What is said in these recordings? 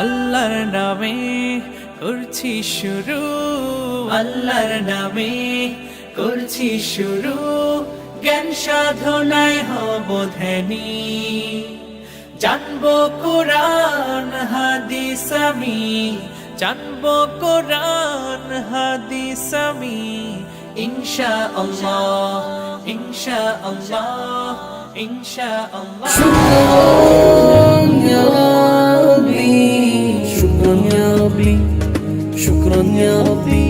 আল্লাহর নামে করছি শুরু, আল্লাহর নামে করছি শুরু, জ্ঞান সাধনায় হব ধ্যানী। জানবো কোরআন হাদিস আমি, জানবো কোরআন হাদিস আমি, ইনশাআল্লাহ ইনশাআল্লাহ ইনশাআল্লাহ। شكرا يا ربي شكرا يا ربي شكرا يا ربي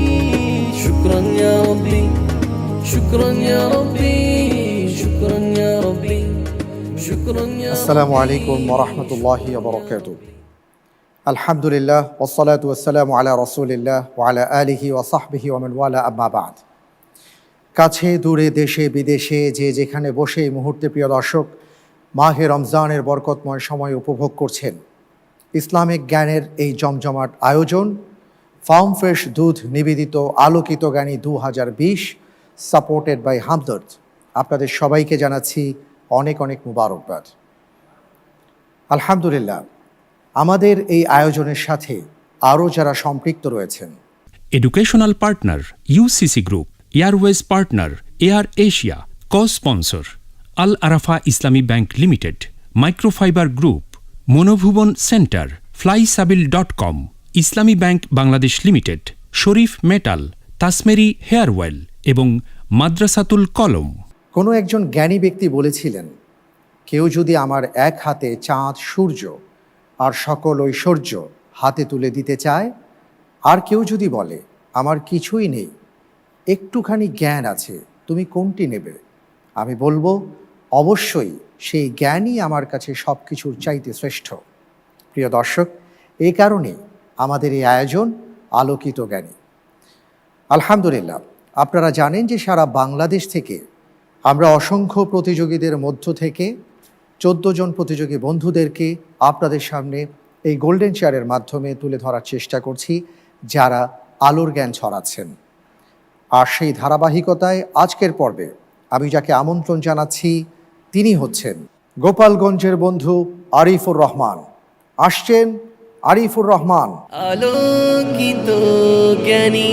شكرا يا ربي شكرا يا ربي شكرا يا ربي شكرا يا ربي। আসসালামু আলাইকুম ওয়া রাহমাতুল্লাহি ওয়া বারাকাতুহু। আলহামদুলিল্লাহ ওয়াসসালাতু ওয়াসসালামু আলা রাসূলিল্লাহ ওয়া আলা আলিহি ওয়া সাহবিহি ওয়া মান ওয়ালা, আম্মা বা'দ। কাছে দূরে দেশে বিদেশে যে যেখানে বসে এই মুহূর্তে প্রিয় দর্শক মাহে রমজানের বরকতময় সময় উপভোগ করছেন, ইসলামিক জ্ঞানের এই জমজমাট আয়োজন ফার্ম ফ্রেশ দুধ নিবেদিত আলোকিত জ্ঞানী 2020 সাপোর্টেড বাই হামদর্দ, আপনাদের সবাইকে জানাচ্ছি অনেক অনেক মুবারকবাদ। আলহামদুলিল্লাহ, আমাদের এই আয়োজনের সাথে আরও যারা সম্পৃক্ত রয়েছেন: educational partner UCC group, airways partner air Asia, cosponsor Al Arafah Islami bank limited, microfiber group, Monobhuban centre, ফ্লাইসাবিল.com, Islami bank Bangladesh limited, Sharif metal, Tasmeri hair oil এবং মাদ্রাসাতুল কলম। কোনো একজন জ্ঞানী ব্যক্তি বলেছিলেন, কেউ যদি আমার এক হাতে চাঁদ সূর্য আর সকল ঐশ্বর্য হাতে তুলে দিতে চায়, আর কেউ যদি বলে আমার কিছুই নেই, একটুখানি জ্ঞান আছে, তুমি কোনটি নেবে? আমি বলবো অবশ্যই সেই জ্ঞানই আমার কাছে সব কিছুর চাইতে শ্রেষ্ঠ। প্রিয় দর্শক, এই কারণেই আমাদের এই আয়োজন আলোকিত জ্ঞানী। আলহামদুলিল্লাহ, আপনারা জানেন যে সারা বাংলাদেশ থেকে আমরা অসংখ্য প্রতিযোগীদের মধ্য থেকে 14 জন প্রতিযোগী বন্ধুদেরকে আপনাদের সামনে এই গোল্ডেন চেয়ারের মাধ্যমে তুলে ধরার চেষ্টা করছি, যারা আলোর জ্ঞান ছড়াচ্ছেন। আর সেই ধারাবাহিকতায় আজকের পর্বে আমি যাকে আমন্ত্রণ জানাচ্ছি তিনি হচ্ছেন গোপালগঞ্জের বন্ধু আরিফুর রহমান। আসছেন আরিফুর রহমান। আলোকিত জ্ঞানী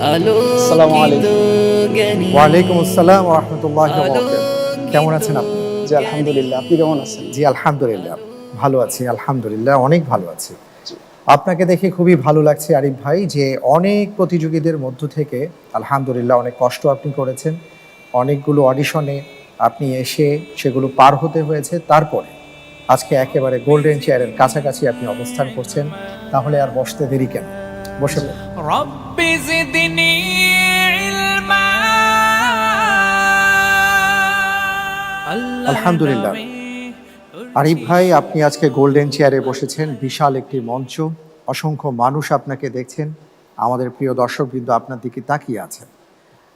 আসসালামু আলোকিত আলাইকুম। জ্ঞানী। ওয়ালাইকুম আসসালাম ওয়া রাহমাতুল্লাহি ওয়া বারাকাতুহু। কেমন আছেন আপনি? জি আলহামদুলিল্লাহ, আপনি কেমন আছেন? জি আলহামদুলিল্লাহ, ভালো আছি, আলহামদুলিল্লাহ অনেক ভালো আছি। আপনাকে দেখে খুবই ভালো লাগছে আরিফ ভাই, যে অনেক প্রতিযোগীদের মধ্য থেকে আলহামদুলিল্লাহ অনেক কষ্ট আপনি করেছেন, অনেকগুলো অডিশনে আপনি এসে সেগুলো পার হতে হয়েছে, তারপরে আজকে একেবারে গোল্ডেন চেয়ারের কাছাকাছি আপনি অবস্থান করছেন। তাহলে আর বসতে দেরি কেন, বসে পড়ুন। রব্বি জিদনি ইলমা। আলহামদুলিল্লাহ, আরিফ ভাই আপনি আজকে গোল্ডেন চেয়ারে বসেছেন, বিশাল একটি মঞ্চ, অসংখ্য মানুষ আপনাকে দেখছেন, আমাদের প্রিয় দর্শকবৃন্দ আপনার দিকে তাকিয়ে আছেন।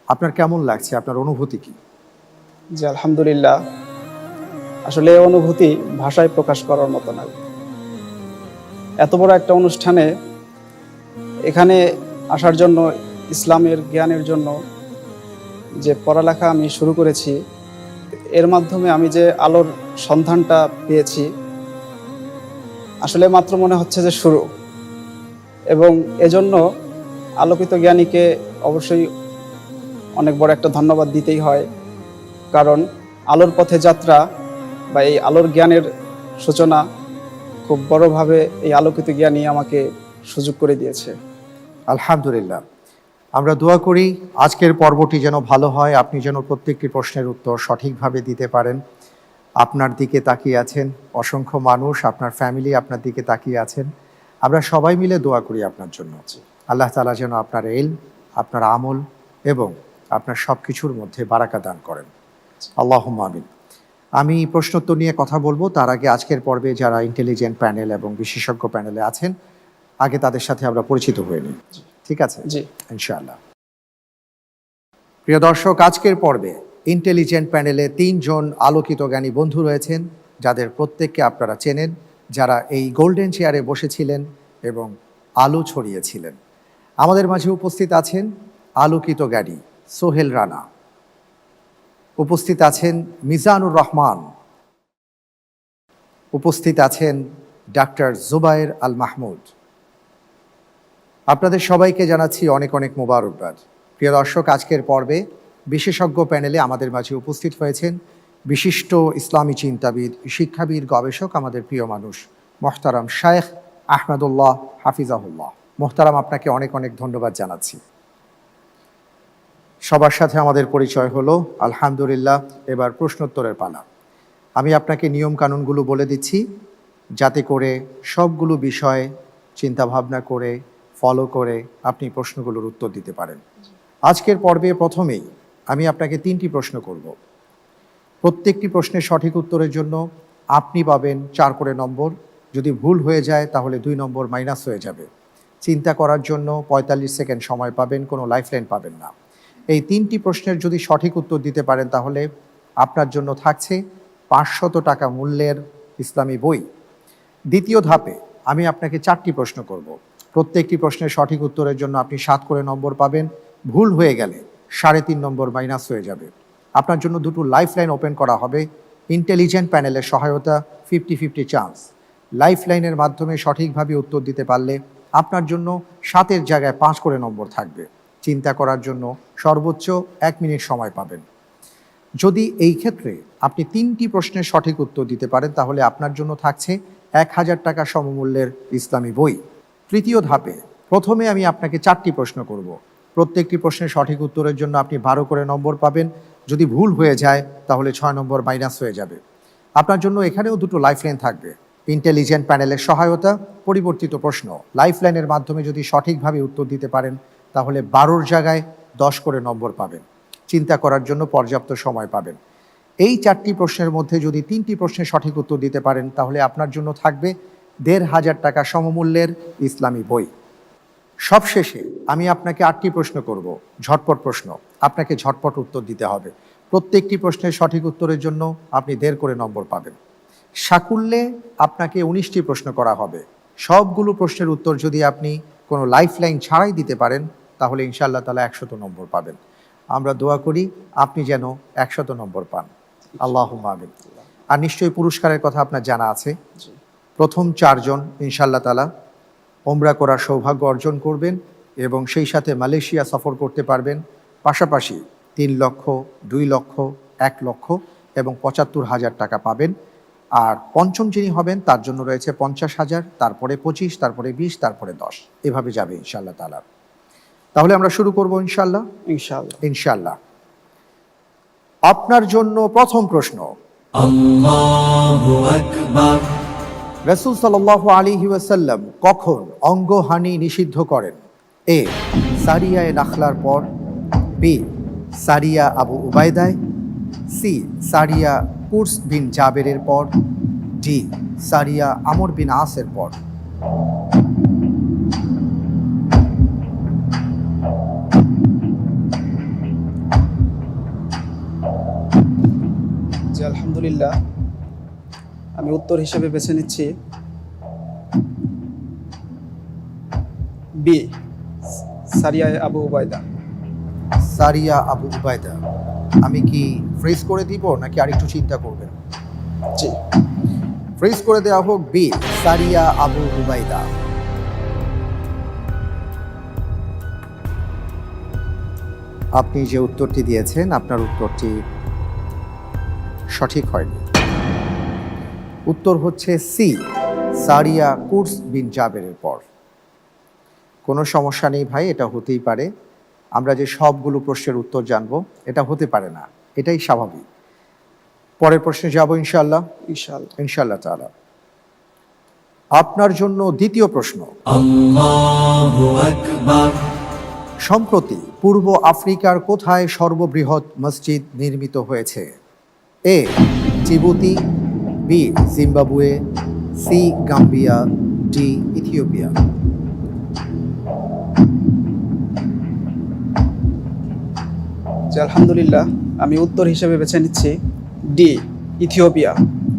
আপনার কেমন লাগছে, আপনার অনুভূতি কি? জি আলহামদুলিল্লাহ, আসলে এই অনুভূতি ভাষায় প্রকাশ করার মতো নয়। এত বড় একটা অনুষ্ঠানে এখানে আসার জন্য, ইসলামের জ্ঞানের জন্য যে পড়ালেখা আমি শুরু করেছি, এর মাধ্যমে আমি যে আলোর সন্ধানটা পেয়েছি, আসলে মাত্র মনে হচ্ছে যে শুরু। এবং এজন্য আলোকিত জ্ঞানীকে অবশ্যই অনেক বড় একটা ধন্যবাদ দিতেই হয়, কারণ আলোর পথে যাত্রা বা এই আলোর জ্ঞানের সূচনা খুব বড়ভাবে এই আলোকিত জ্ঞানী আমাকে সুযোগ করে দিয়েছে। আলহামদুলিল্লাহ, আমরা দোয়া করি আজকের পর্বটি যেন ভালো হয়, আপনি যেন প্রত্যেকটি প্রশ্নের উত্তর সঠিকভাবে দিতে পারেন। আপনার দিকে তাকিয়ে আছেন অসংখ্য মানুষ, আপনার ফ্যামিলি আপনার দিকে তাকিয়ে আছেন। আমরা সবাই মিলে দোয়া করি আপনার জন্য, আল্লাহ তাআলা যেন আপনার ইলম, আপনার আমল এবং আপনার সব কিছুর মধ্যে বারাকা দান করেন। আল্লাহুম্মা আমিন। আমি প্রশ্নোত্তর নিয়ে কথা বলবো, তার আগে আজকের পর্বে যারা ইন্টেলিজেন্ট প্যানেল এবং বিশেষজ্ঞ প্যানেলে আছেন, আগে তাদের সাথে আমরা পরিচিত হয়ে নিই, ঠিক আছে? জি ইনশাআল্লাহ। প্রিয় দর্শক, আজকের পর্বে ইন্টেলিজেন্ট প্যানেলে 3 জন আলোকিত জ্ঞানী বন্ধু রয়েছেন, যাদের প্রত্যেককে আপনারা চেনেন, যারা এই গোল্ডেন চেয়ারে বসেছিলেন এবং আলো ছড়িয়েছিলেন। আমাদের মাঝে উপস্থিত আছেন আলোকিত জ্ঞানী সোহেল রানা, উপস্থিত আছেন মিজানুর রহমান, উপস্থিত আছেন ডাক্তার জুবায়ের আল মাহমুদ। আপনাদের সবাইকে জানাচ্ছি অনেক অনেক মোবারকবাদ। প্রিয় দর্শক, আজকের পর্বে বিশেষজ্ঞ প্যানেলে আমাদের মাঝে উপস্থিত হয়েছেন বিশিষ্ট ইসলামী চিন্তাবিদ, শিক্ষাবিদ, গবেষক, আমাদের প্রিয় মানুষ মোহতারাম শায়েখ আহমদুল্লাহ হাফিজাহুল্লাহ। মোহতারাম, আপনাকে অনেক অনেক ধন্যবাদ জানাচ্ছি। সবার সাথে আমাদের পরিচয় হলো, আলহামদুলিল্লাহ। এবার প্রশ্নোত্তরের পালা। আমি আপনাকে নিয়মকানুনগুলো বলে দিচ্ছি, যাতে করে সবগুলো বিষয়ে চিন্তাভাবনা করে ফলো করে আপনি প্রশ্নগুলোর উত্তর দিতে পারেন। আজকের পর্বে প্রথমেই আমি আপনাকে 3টি প্রশ্ন করব। প্রত্যেকটি প্রশ্নের সঠিক উত্তরের জন্য আপনি পাবেন 4 করে নম্বর। যদি ভুল হয়ে যায় তাহলে 2 নম্বর মাইনাস হয়ে যাবে। চিন্তা করার জন্য 45 সেকেন্ড সময় পাবেন, কোনো লাইফলাইন পাবেন না। এই 3টি প্রশ্নের যদি সঠিক উত্তর দিতে পারেন তাহলে আপনার জন্য থাকছে 500 টাকা মূল্যের ইসলামী বই। দ্বিতীয় ধাপে আমি আপনাকে 4টি প্রশ্ন করব। প্রত্যেকটি প্রশ্নের সঠিক উত্তরের জন্য আপনি 7 করে নম্বর পাবেন। ভুল হয়ে গেলে 3.5 নম্বর মাইনাস হয়ে যাবে। আপনার জন্য 2টো লাইফলাইন ওপেন করা হবে। ইন্টেলিজেন্ট প্যানেলের সহায়তা, 50-50 চান্স। লাইফলাইনের মাধ্যমে সঠিকভাবে উত্তর দিতে পারলে আপনার জন্য 7-এর জায়গায় 5 করে নম্বর থাকবে। চিন্তা করার জন্য সর্বোচ্চ 1 মিনিট সময় পাবেন। যদি এই ক্ষেত্রে আপনি 3টি প্রশ্নের সঠিক উত্তর দিতে পারেন তাহলে আপনার জন্য থাকছে 1000 টাকা সমমূল্যের ইসলামী বই। তৃতীয় ধাপে প্রথমে আমি আপনাকে 4টি প্রশ্ন করব। প্রত্যেকটি প্রশ্নের সঠিক উত্তরের জন্য আপনি 12 করে নম্বর পাবেন। যদি ভুল হয়ে যায় তাহলে 6 নম্বর মাইনাস হয়ে যাবে। আপনার জন্য এখানেও 2টো লাইফলাইন থাকবে। ইন্টেলিজেন্ট প্যানেলের সহায়তা, পরিবর্তিত প্রশ্ন। লাইফলাইনের মাধ্যমে যদি সঠিকভাবে উত্তর দিতে পারেন তাহলে 12-র জায়গায় 10 করে নম্বর পাবেন। চিন্তা করার জন্য পর্যাপ্ত সময় পাবেন। এই 4টি প্রশ্নের মধ্যে যদি 3টি প্রশ্নের সঠিক উত্তর দিতে পারেন তাহলে আপনার জন্য থাকবে 1500 টাকা সমমূল্যের ইসলামী বই। সবশেষে আমি আপনাকে 8টি প্রশ্ন করব, ঝটপট প্রশ্ন। আপনাকে ঝটপট উত্তর দিতে হবে। প্রত্যেকটি প্রশ্নের সঠিক উত্তরের জন্য আপনি 1.5 করে নম্বর পাবেন। সাকুল্যে আপনাকে 19টি প্রশ্ন করা হবে। সবগুলো প্রশ্নের উত্তর যদি আপনি কোনো লাইফলাইন ছাড়াই দিতে পারেন তাহলে ইনশাআল্লাহ তাআলা 100 নম্বর পাবেন। আমরা দোয়া করি আপনি যেন 100 নম্বর পান। আল্লাহুম্মা আমিন। আর নিশ্চয়ই পুরস্কারের কথা আপনার জানা আছে। প্রথম 4 জন ইনশাআল্লাহ তাআলা ওমরা করার সৌভাগ্য অর্জন করবেন এবং সেই সাথে মালয়েশিয়া সফর করতে পারবেন। পাশাপাশি 3 লক্ষ, 2 লক্ষ, 1 লক্ষ এবং 75,000 টাকা পাবেন। আর পঞ্চম যিনি হবেন তার জন্য রয়েছে 50,000, তারপরে 25, তারপরে 20, তারপরে 10, এভাবে যাবে ইনশাআল্লাহ তাআলা। তাহলে আমরা শুরু করব ইনশাআল্লাহ। ইনশাআল্লাহ। আপনার জন্য প্রথম প্রশ্ন। আল্লাহু আকবার। রাসূল সাল্লাল্লাহু আলাইহি ওয়াসাল্লাম কখন অঙ্গহানি নিষিদ্ধ করেন? এ, সারিয়ায়ে নাখলার পর। বি, সারিয়া আবু উবাইদায়। সি, সারিয়া কুরস বিন জাবেরের পর। ডি, সারিয়া আমর বিন আসের পর। জি আলহামদুলিল্লাহ, আমি উত্তর হিসেবে বেছে নিচ্ছি বি, সারিয়া আবু উবাইদা। সারিয়া আবু উবাইদা। আমি কি ফ্রিজ করে দিব নাকি আরেকটু চিন্তা করবেন? জি, ফ্রিজ করে দেওয়া হোক। বি, সারিয়া আবু উবাইদা। আপনি যে উত্তরটি দিয়েছেন আপনার উত্তরটি সঠিক হয়নি। উত্তর হচ্ছে সি, সারিয়া কুরস বিন জাবেরের পর। কোনো সমস্যা নেই ভাই, এটা হতেই পারে। আমরা যে সবগুলো প্রশ্নের উত্তর জানবো এটা হতে পারে না, এটাই স্বাভাবিক। পরের প্রশ্নে যাব ইনশাআল্লাহ। ইনশাআল্লাহ তাআলা। আপনার জন্য দ্বিতীয় প্রশ্ন। আল্লাহু আকবার। সম্প্রতি পূর্ব আফ্রিকার কোথায় সর্ববৃহৎ মসজিদ নির্মিত হয়েছে? A, Djibouti. B, Zimbabwe. C, Gambia. D, Ethiopia. জি আলহামদুলিল্লাহ, আমি উত্তর হিসেবে বেছে নিচ্ছি ডি, ইথিওপিয়া।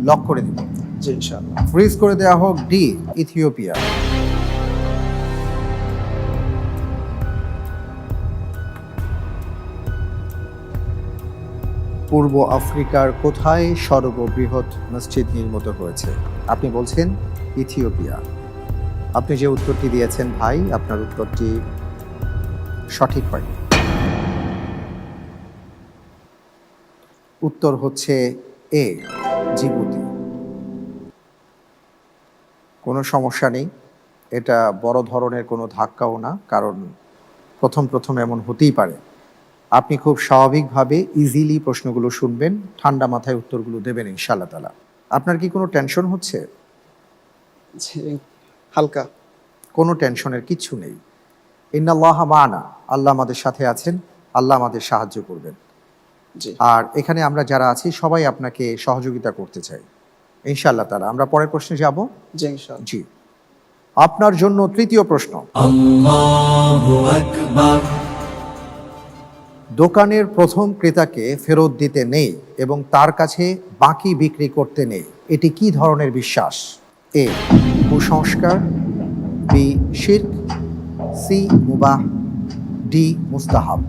লক করে দিব। জি ইনশাআল্লাহ। ফ্রিজ করে দেওয়া হোক। D, Ethiopia. পূর্ব আফ্রিকার কোথায় সর্ববৃহৎ মসজিদ নির্মিত হয়েছে? আপনি বলছেন ইথিওপিয়া। আপনি যে উত্তরটি দিয়েছেন ভাই, আপনার উত্তরটি সঠিক হয়নি। উত্তর হচ্ছে এ, জিবুতি। কোনো সমস্যা নেই, এটা বড় ধরনের কোনো ধাক্কাও না, কারণ প্রথম এমন হতেই পারে। আপনি খুব স্বাভাবিকভাবে ইজিলি প্রশ্নগুলো শুনবেন, ঠান্ডা মাথায় উত্তরগুলো দেবেন ইনশাআল্লাহ তাআলা। আপনার কি কোনো টেনশন হচ্ছে? জি, হালকা। কোনো টেনশনের কিচ্ছু নেই। ইন্নাল্লাহা মা'ানা, আল্লাহ আমাদের সাথে আছেন, আল্লাহ আমাদের সাহায্য করবেন। জি, আর এখানে আমরা যারা আছি সবাই আপনাকে সহযোগিতা করতে চাই ইনশাআল্লাহ তাআলা। আমরা পরের প্রশ্নে যাব। জি ইনশাআল্লাহ। জি, আপনার জন্য তৃতীয় প্রশ্ন। Allahu Akbar. দোকানের প্রথম ক্রেতাকে ফেরত দিতে নেই এবং তার কাছে বাকি বিক্রি করতে নেই, এটি কি ধরনের বিশ্বাস? এ, কুসংস্কার, বি, শিরক, সি, মুবাহ, ডি, মুস্তাহাব।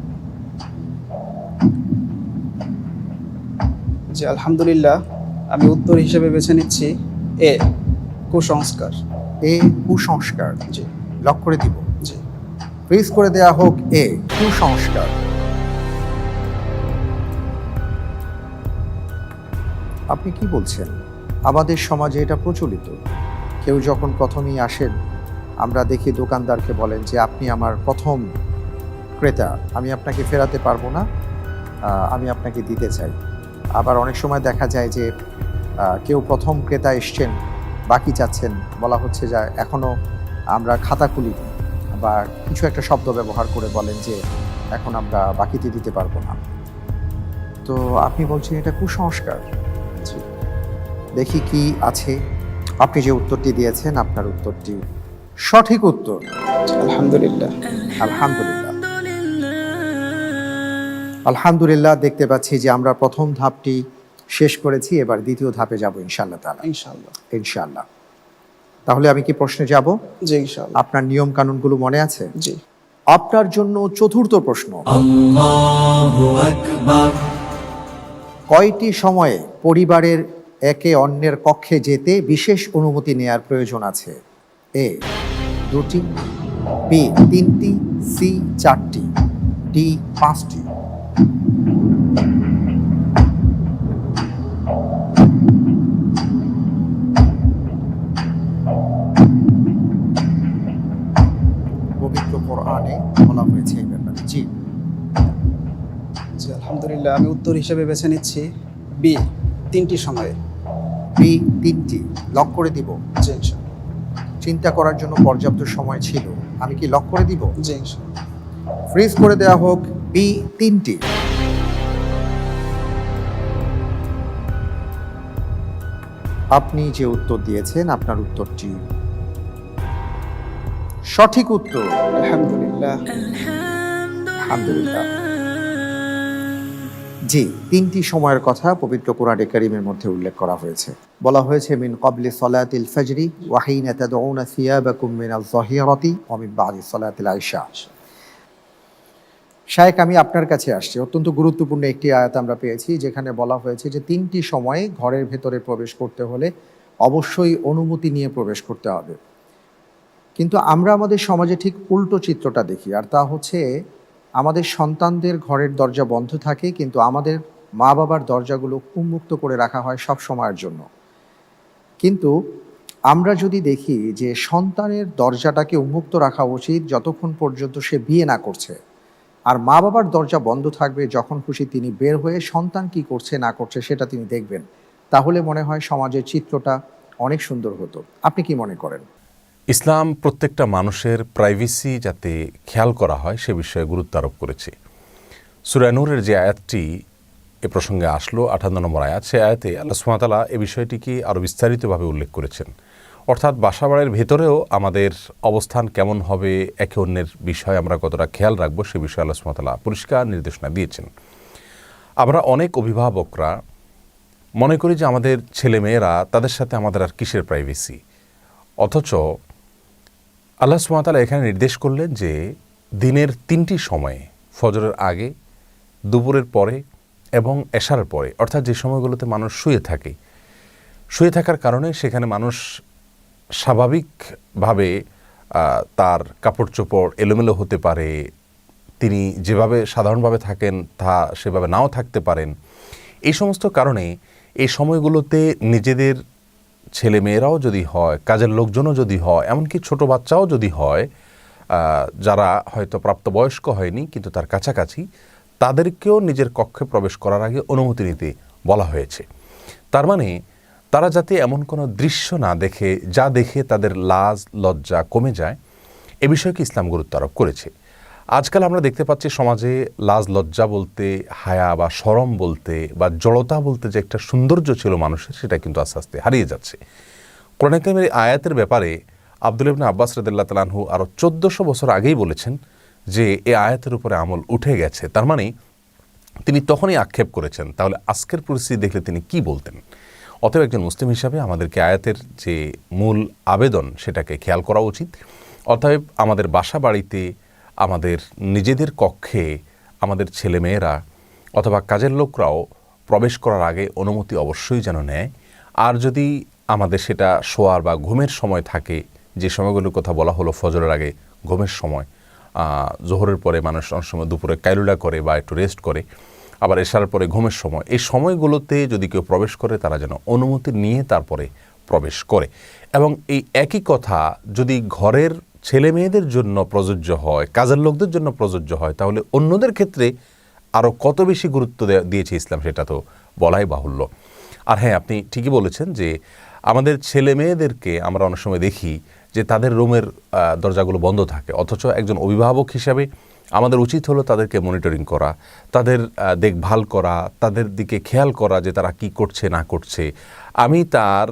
জি আলহামদুলিল্লাহ, আমি উত্তর হিসেবে বেছে নিচ্ছি এ, কুসংস্কার। এ, কুসংস্কার। জি লক করে দিব। জি ফ্রিজ করে দেয়া হোক এ, কুসংস্কার। আপনি কি বলছেন? আমাদের সমাজে এটা প্রচলিত। কেউ যখন প্রথমেই আসেন, আমরা দেখি দোকানদারকে বলেন যে আপনি আমার প্রথম ক্রেতা, আমি আপনাকে ফেরাতে পারবো না, আমি আপনাকে দিতে চাই। আবার অনেক সময় দেখা যায় যে কেউ প্রথম ক্রেতা এসছেন, বাকি চাচ্ছেন, বলা হচ্ছে যে এখনও আমরা খাতা খুলিনি, বা কিছু একটা শব্দ ব্যবহার করে বলেন যে এখন আমরা বাকিতে দিতে পারবো না। তো আপনি বলছেন এটা কুসংস্কার। জি দেখি কি আছে। আপনি যে উত্তরটি দিয়েছেন, আপনার উত্তরটি সঠিক উত্তর। আলহামদুলিল্লাহ। আলহামদুলিল্লাহ। আলহামদুলিল্লাহ, দেখতে পাচ্ছি যে আমরা প্রথম ধাপটি শেষ করেছি, এবার দ্বিতীয় ধাপে যাব ইনশাআল্লাহ তাআলা। ইনশাআল্লাহ। ইনশাআল্লাহ। তাহলে আমি কি প্রশ্নে যাব? জি ইনশাআল্লাহ। আপনার নিয়ম কানুনগুলো মনে আছে? জি আপনার জন্য চতুর্থ প্রশ্ন। Allahu Akbar. কয়টি সময়ে পরিবারের একে অন্যের কক্ষে যেতে বিশেষ অনুমতি নেয়ার প্রয়োজন আছে? এ, 2টি, বি, 3টি, সি, 4টি, ডি, 5টি। পবিত্র কোরআনে বলা হয়েছে এই ব্যাপারে। জি, জি আলহামদুলিল্লাহ, আমি উত্তর হিসেবে বেছে নিচ্ছি বি, 3টি সময়ে। বি, 3টি। লক করে দিব। জি ইনশাআল্লাহ। চিন্তা করার জন্য পর্যাপ্ত সময় ছিল, আমি কি লক করে দিব? জি ইনশাআল্লাহ। ফ্রিজ করে দেওয়া হোক বি, 3টি। আপনি যে উত্তর দিয়েছেন, আপনার উত্তরটি সঠিক উত্তর। আলহামদুলিল্লাহ। আলহামদুলিল্লাহ। জি, 3টি সময়ের কথা পবিত্র কোরআনে কারীমের মধ্যে উল্লেখ করা হয়েছে। বলা হয়েছে মিন ক্বাবলি সালাতিল ফাজরি ওয়া হিনা তাদউনা সিয়াবাকুম মিনাজ যাহিরাতি ওয়া মিন বাদি সালাতিল ইশা। শায়েখ, আমি আপনার কাছে আসছি। অত্যন্ত গুরুত্বপূর্ণ একটি আয়াত আমরা পেয়েছি, যেখানে বলা হয়েছে যে 3টি সময়ে ঘরের ভেতরে প্রবেশ করতে হলে অবশ্যই অনুমতি নিয়ে প্রবেশ করতে হবে। কিন্তু আমরা আমাদের সমাজে ঠিক উল্টো চিত্রটা দেখি, আর তা হচ্ছে আমাদের সন্তানদের ঘরের দরজা বন্ধ থাকে, কিন্তু আমাদের মা বাবার দরজাগুলো উন্মুক্ত করে রাখা হয় সব সময়ের জন্য। কিন্তু আমরা যদি দেখি যে সন্তানের দরজাটাকে উন্মুক্ত রাখা উচিত যতক্ষণ পর্যন্ত সে বিয়ে না করছে, আর মা বাবার দরজা বন্ধ থাকবে যখন খুশি তিনি বের হয়ে সন্তান কি করছে না করছে সেটা তিনি দেখবেন। তাহলে মনে হয় সমাজের চিত্রটা অনেক সুন্দর হতো। আপনি কি মনে করেন? ইসলাম প্রত্যেকটা মানুষের প্রাইভেসি যাতে খেয়াল করা হয় সে বিষয়ে গুরুত্ব আরোপ করেছে। সূরা নূরের যে আয়াতটি এ প্রসঙ্গে আসলো, 58 নম্বর আয়াত, সে আয়াতে আল্লাহ সুবহানাহু ওয়া তাআলা এ বিষয়টিকে আরও বিস্তারিতভাবে উল্লেখ করেছেন। অর্থাৎ বাসাবাড়ির ভেতরেও আমাদের অবস্থান কেমন হবে, একে অন্যের বিষয়ে আমরা কতটা খেয়াল রাখবো সে বিষয়ে আল্লাহ সুবহানাহু ওয়া তাআলা পরিষ্কার নির্দেশনা দিয়েছেন। আমরা অনেক অভিভাবকরা মনে করি যে আমাদের ছেলেমেয়েরা, তাদের সাথে আমাদের আর কিসের প্রাইভেসি, অথচ আল্লাহ সুবহানাহু ওয়া তাআলা এখানে নির্দেশ করলেন যে দিনের 3টি সময়ে, ফজরের আগে, দুপুরের পরে এবং এশারের পরে, অর্থাৎ যে সময়গুলোতে মানুষ শুয়ে থাকে, শুয়ে থাকার কারণে সেখানে মানুষ স্বাভাবিকভাবে তার কাপড় চোপড় এলোমেলো হতে পারে, তিনি যেভাবে সাধারণভাবে থাকেন তা সেভাবে নাও থাকতে পারেন। এই সমস্ত কারণে এই সময়গুলোতে নিজেদের ছেলেমেয়েরাও যদি হয়, কাজের লোকজনও যদি হয়, এমনকি ছোট বাচ্চাও যদি হয়, যারা হয়তো প্রাপ্তবয়স্ক হয়নি কিন্তু তার কাছাকাছি, তাদেরকেও নিজের কক্ষে প্রবেশ করার আগে অনুমতি নিতে বলা হয়েছে। তার মানে তারা যাতে এমন কোনো দৃশ্য না দেখে, যা দেখে তাদের লাজ লজ্জা কমে যায়, এ বিষয়কে ইসলাম গুরুত্ব আরোপ করেছে। আজকাল আমরা দেখতে পাচ্ছি সমাজে লাজ লজ্জা বলতে, হায়া বা শরম বলতে বা জড়তা বলতে যে একটা সৌন্দর্য ছিল মানুষের, সেটা কিন্তু আস্তে আস্তে হারিয়ে যাচ্ছে। কোরআন কারীমের আয়াতের ব্যাপারে আব্দুল্লাহ ইবনে আব্বাস রাদিয়াল্লাহু তাআলা আনহু আরও 1400 বছর আগেই বলেছেন যে এই আয়াতের উপরে আমল উঠে গেছে। তার মানে তিনি তখনই আক্ষেপ করেছেন, তাহলে আজকের পরিস্থিতি দেখলে তিনি কি বলতেন? অতএব একজন মুসলিম হিসাবে আমাদেরকে আয়াতের যে মূল আবেদন সেটাকে খেয়াল করা উচিত। অতএব আমাদের বাসা বাড়িতে, আমাদের নিজেদের কক্ষে আমাদের ছেলেমেয়েরা অথবা কাজের লোকরাও প্রবেশ করার আগে অনুমতি অবশ্যই যেন নেয়। আর যদি আমাদের সেটা শোয়ার বা ঘুমের সময় থাকে, যে সময়গুলোর কথা বলা হলো ফজরের আগে ঘুমের সময়, জোহরের পরে মানুষ অনেক সময় দুপুরে কাইলুলা করে বা একটু রেস্ট করে, আবার এশার পরে ঘুমের সময়, এই সময়গুলোতে যদি কেউ প্রবেশ করে তারা যেন অনুমতি নিয়ে তারপরে প্রবেশ করে। এবং এই একই কথা যদি ঘরের ছেলে মেয়েদের জন্য প্রযোজ্য হয়, কাজের লোকদের জন্য প্রযোজ্য হয়, তাহলে অন্যদের ক্ষেত্রে আরও কত বেশি গুরুত্ব দিয়েছে ইসলাম, সেটা তো বলাই বাহুল্য। আর হ্যাঁ, আপনি ঠিকই বলেছেন যে আমাদের ছেলে মেয়েদেরকে আমরা অনেক সময় দেখি যে তাদের রুমের দরজাগুলো বন্ধ থাকে, অথচ একজন অভিভাবক হিসাবে আমাদের উচিত হলো তাদেরকে মনিটরিং করা, তাদের দেখভাল করা, তাদের দিকে খেয়াল করা যে তারা কি করছে না করছে। আমি তার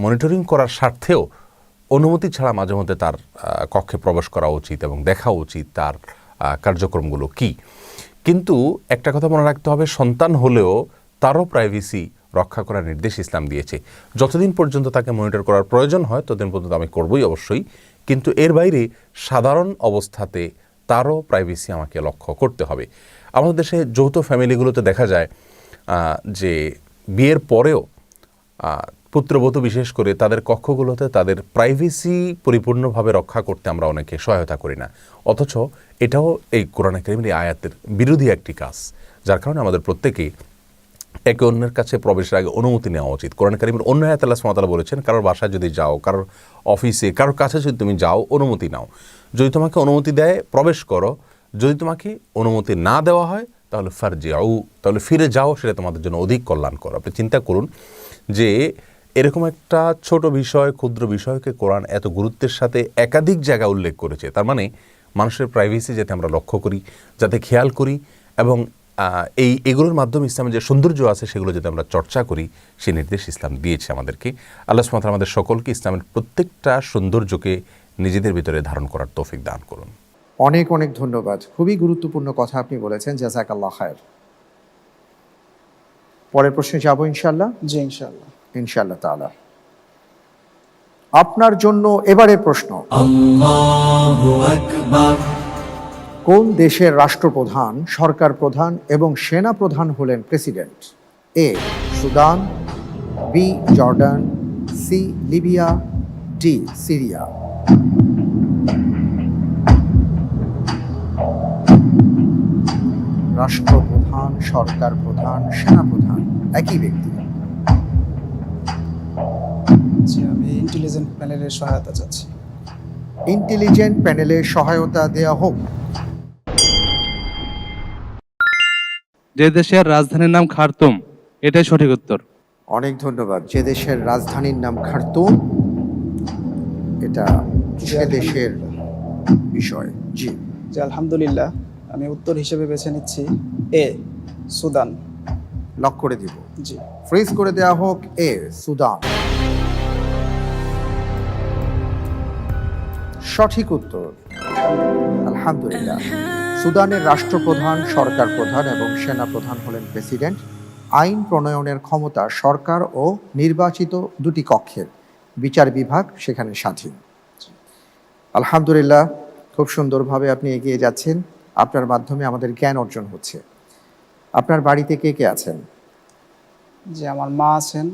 মনিটরিং করার স্বার্থেও অনুমতি ছাড়া মাঝে মধ্যে তার কক্ষে প্রবেশ করা উচিত এবং দেখা উচিত তার কার্যক্রমগুলো কি। কিন্তু একটা কথা মনে রাখতে হবে, সন্তান হলেও তারও প্রাইভেসি রক্ষা করার নির্দেশ ইসলাম দিয়েছে। যতদিন পর্যন্ত তাকে মনিটর করার প্রয়োজন হয় ততদিন পর্যন্ত আমি করবই অবশ্যই, কিন্তু এর বাইরে সাধারণ অবস্থাতে তারও প্রাইভেসি আমাকে লক্ষ্য করতে হবে। আমাদের দেশে যৌথ ফ্যামিলিগুলোতে দেখা যায় যে বিয়ের পরেও পুত্রবধূ বিশেষ করে তাদের কক্ষগুলোতে তাদের প্রাইভেসি পরিপূর্ণভাবে রক্ষা করতে আমরা অনেকে সহায়তা করি না, অথচ এটাও এই কোরআন কারীমের আয়াতের বিরোধী একটি কাজ, যার কারণে আমাদের প্রত্যেকেই একে অন্যের কাছে প্রবেশের আগে অনুমতি নেওয়া উচিত। কোরআন কারীমের অন্য আয়াতে আল্লাহ সুবহানাহু ওয়া তাআলা বলেছেন, কারোর বাসায় যদি যাও, কারোর অফিসে, কারোর কাছে যদি তুমি যাও, অনুমতি নাও। যদি তোমাকে অনুমতি দেয় প্রবেশ করো, যদি তোমাকে অনুমতি না দেওয়া হয় তাহলে ফারজিউ, তাহলে ফিরে যাও, সেটা তোমাদের জন্য অধিক কল্যাণকর। আপনি চিন্তা করুন যে এরকম একটা ছোট বিষয়, ক্ষুদ্র বিষয়কে কোরআন এত গুরুত্বের সাথে একাধিক জায়গায় উল্লেখ করেছে। তার মানে মানুষের প্রাইভেসি যাতে আমরা লক্ষ্য করি, যাতে খেয়াল করি, এবং এগুলোর মাধ্যমে ইসলামের যে সৌন্দর্য আছে সেগুলো যাতে আমরা চর্চা করি, সে নির্দেশ ইসলাম দিয়েছে আমাদেরকে। আল্লাহ সুবহানাহু ওয়া তাআলা আমাদের সকলকে ইসলামের প্রত্যেকটা সৌন্দর্যকে নিজেদের ভিতরে ধারণ করার তৌফিক দান করুন। অনেক অনেক ধন্যবাদ, খুবই গুরুত্বপূর্ণ কথা আপনি বলেছেন, জাযাকাল্লাহ খায়ের। পরের প্রশ্নে যাব ইনশাআল্লাহ। জি ইনশাআল্লাহ। ইনশাআল্লাহ তাআলা। আপনার জন্য এবারের প্রশ্ন, আল্লাহু আকবার। কোন দেশের রাষ্ট্রপ্রধান, সরকার প্রধান এবং সেনা প্রধান হলেন president? A Sudan, B Jordan, C Libya, D Syria. রাষ্ট্রপ্রধান, সরকার প্রধান, সেনা প্রধান একই ব্যক্তি। জি, আমি ইন্টেলিজেন্ট প্যানেলের সহায়তা চাচ্ছি। ইন্টেলিজেন্ট প্যানেলের সহায়তা দেয়া হোক। যে দেশের রাজধানীর নাম খার্তুম, এটাই সঠিক উত্তর। অনেক ধন্যবাদ। যে দেশের রাজধানীর নাম খার্তুম, এটা সে দেশের বিষয়। জি জি আলহামদুলিল্লাহ, আমি উত্তর হিসেবে বেছে নিচ্ছি এ সুদান। লক করে দিব, জি ফ্রিজ করে দেয়া হোক। এ সুদান সঠিক উত্তর। আলহামদুলিল্লাহ। সুদানের রাষ্ট্রপ্রধান, সরকার প্রধান এবং সেনা প্রধান হলেন প্রেসিডেন্ট। আইন প্রণয়নের ক্ষমতা সরকার ও নির্বাচিত দুটি কক্ষের, বিচার বিভাগ সেখানে স্বাধীন। আলহামদুলিল্লাহ, খুব সুন্দরভাবে আপনি এগিয়ে যাচ্ছেন। আপনার মাধ্যমে আমাদের জ্ঞান অর্জন হচ্ছে। আপনার বাড়িতে কে কে আছেন? জি, আমার মা আছেন,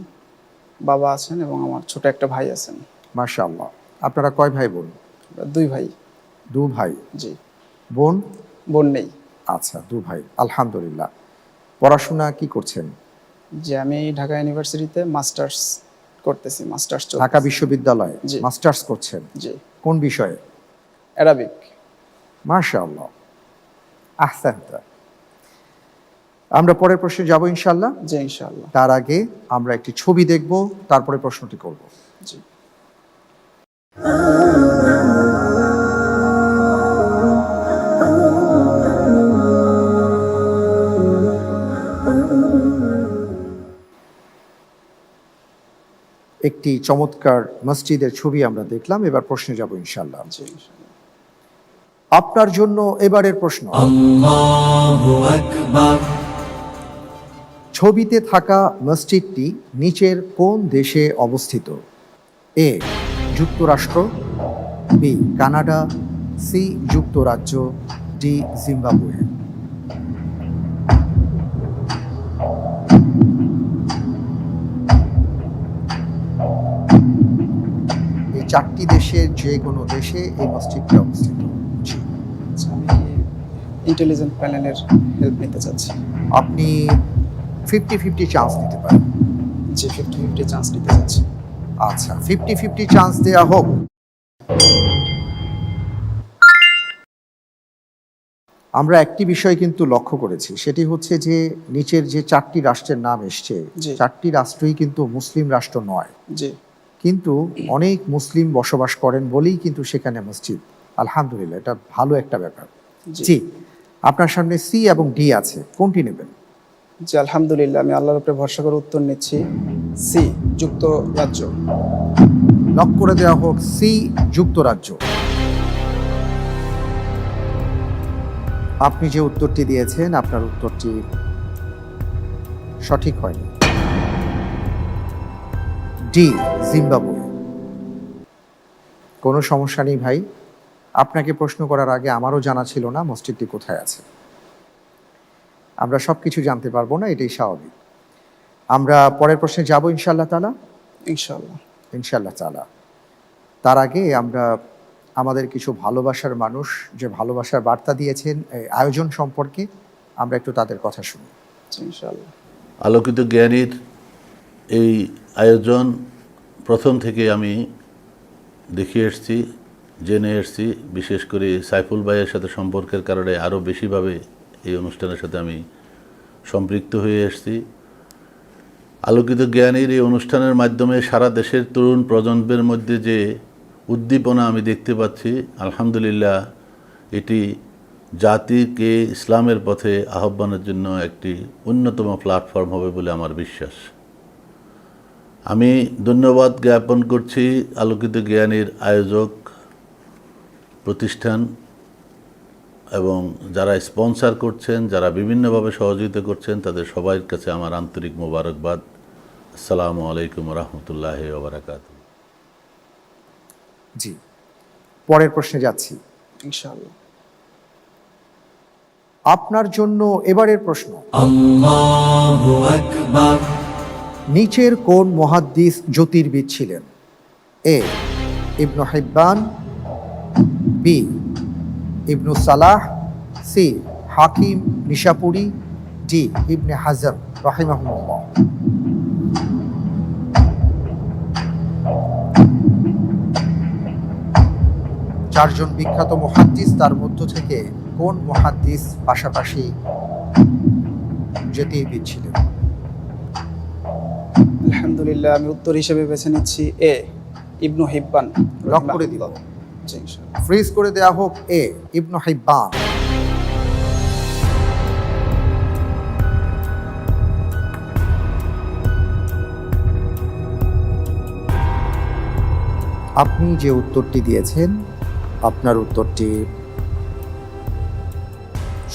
বাবা আছেন এবং আমার ছোট একটা ভাই আছেন। মাশাআল্লাহ। আপনারা কয় ভাই বোন? আমরা 2 ভাই। 2 ভাই। জি। বোন? বোন নেই। আচ্ছা, 2 ভাই, আলহামদুলিল্লাহ। পড়াশোনা কি করছেন? যে আমি ঢাকা ইউনিভার্সিটিতে মাস্টার্স করতেছি, মাস্টার্স ঢাকা বিশ্ববিদ্যালয়ে জি। মাস্টার্স করছেন? জি। কোন বিষয়ে? অ্যারাবিক। মাশাআল্লাহ, আহসানতা। আমরা পরের প্রশ্নে যাব ইনশাআল্লাহ। জি ইনশাআল্লাহ। তার আগে আমরা একটি ছবি দেখব, তারপরে প্রশ্নটি করব। জি। একটি চমৎকার মসজিদের ছবি আমরা দেখলাম, এবার প্রশ্নে যাব ইনশাআল্লাহ। জি ইনশাআল্লাহ। আপনার জন্য এবারের প্রশ্ন। Allahu Akbar. ছবিতে থাকা মসজিদটি নিচের কোন দেশে অবস্থিত? এ যুক্তরাষ্ট্র, বি কানাডা, সি যুক্তরাজ্য, ডি জিম্বাবুয়ে। এই 4টি দেশের যে কোনো দেশে এই মসজিদটি অবস্থিত। জি। আচ্ছা, আমি ইন্টেলিজেন্ট প্যানেলের হেল্প নিতে চাচ্ছি। আপনি 50-50 চান্স নিতে পারেন। জি 50-50 চান্স নিতে চাচ্ছি। আচ্ছা, 50-50 চান্স দেয়া হোক। আমরা একটি বিষয় কিন্তু লক্ষ্য করেছি, সেটি হচ্ছে যে নিচের যে 4টি রাষ্ট্রের নাম এসছে, জি। 4টি রাষ্ট্রই কিন্তু মুসলিম রাষ্ট্র নয়, জি। কিন্তু অনেক মুসলিম বসবাস করেন বলেই কিন্তু সেখানে মসজিদ। আলহামদুলিল্লাহ, এটা ভালো একটা ব্যাপার। জি। জি, আপনার সামনে সি এবং ডি আছে, কোনটি নেবেন? জি আলহামদুলিল্লাহ, আমি আল্লাহর উপরে ভরসা করে উত্তর নিচ্ছি সি যুক্তরাজ্য। লক করে দেওয়া হোক সি যুক্তরাজ্য। আপনি যে উত্তরটি দিয়েছেন, আপনার উত্তরটি সঠিক হয়নি। D Zimbabwe. কোনো সমস্যা নেই ভাই, আপনাকে প্রশ্ন করার আগে আমারও জানা ছিল না মসজিদটি কোথায় আছে। আমরা সব কিছু জানতে পারবো না, এটাই স্বাভাবিক। আমরা পরের প্রশ্নে যাব ইনশাআল্লাহ তাআলা। ইনশাআল্লাহ। ইনশাআল্লাহ তাআলা। তার আগে আমরা আমাদের কিছু ভালোবাসার মানুষ যে ভালোবাসার বার্তা দিয়েছেন এই আয়োজন সম্পর্কে, আমরা একটু তাদের কথা শুনি। জি ইনশাআল্লাহ। আলোকিত জ্ঞানীর এই আয়োজন প্রথম থেকে আমি দেখে এসেছি, জেনে এসেছি। বিশেষ করে সাইফুল ভাইয়ের সাথে সম্পর্কের কারণে আরও বেশিভাবে এই অনুষ্ঠানের সাথে আমি সম্পৃক্ত হয়ে এসেছি। আলোকিত জ্ঞানীর এই অনুষ্ঠানের মাধ্যমে সারা দেশের তরুণ প্রজন্মের মধ্যে যে উদ্দীপনা আমি দেখতে পাচ্ছি, আলহামদুলিল্লাহ এটি জাতিকে ইসলামের পথে আহ্বানের জন্য একটি অন্যতম প্ল্যাটফর্ম হবে বলে আমার বিশ্বাস। আমি ধন্যবাদ জ্ঞাপন করছি আলোকিত জ্ঞানীর আয়োজক প্রতিষ্ঠান এবং যারা স্পন্সর করছেন, যারা বিভিন্নভাবে সহযোগিতা করছেন, তাদের সবার কাছে আমার আন্তরিক মোবারকবাদ। আসসালামু আলাইকুম রহমতুল্লাহি ওয়া বারাকাতুহু। জি, পরের প্রশ্নে যাচ্ছি। ইনশাআল্লাহ। আপনার জন্য এবারের প্রশ্ন। Allahu Akbar. নিচের কোন মুহাদ্দিস জ্যোতির্বিদ ছিলেন? এ ইবনু হিব্বান, বি ইবনু সালাহ, সি হাকিম নিশাপুরি, ডি ইবনে হাজম রাহিমাহুল্লাহ। চারজন বিখ্যাত মুহাদ্দিস, তার মধ্য থেকে কোন মুহাদ্দিস পাশাপাশি জ্যোতির্বিদ ছিলেন? আলহামদুলিল্লাহ, আমি উত্তর হিসেবে বেছে নিচ্ছি এ ইবনু হিব্বান। লক করে দিব। জি ইনশাআল্লাহ। ফ্রিজ করে দেয়া হোক এ ইবনু হিব্বান। আপনি যে উত্তরটি দিয়েছেন, আপনার উত্তরটি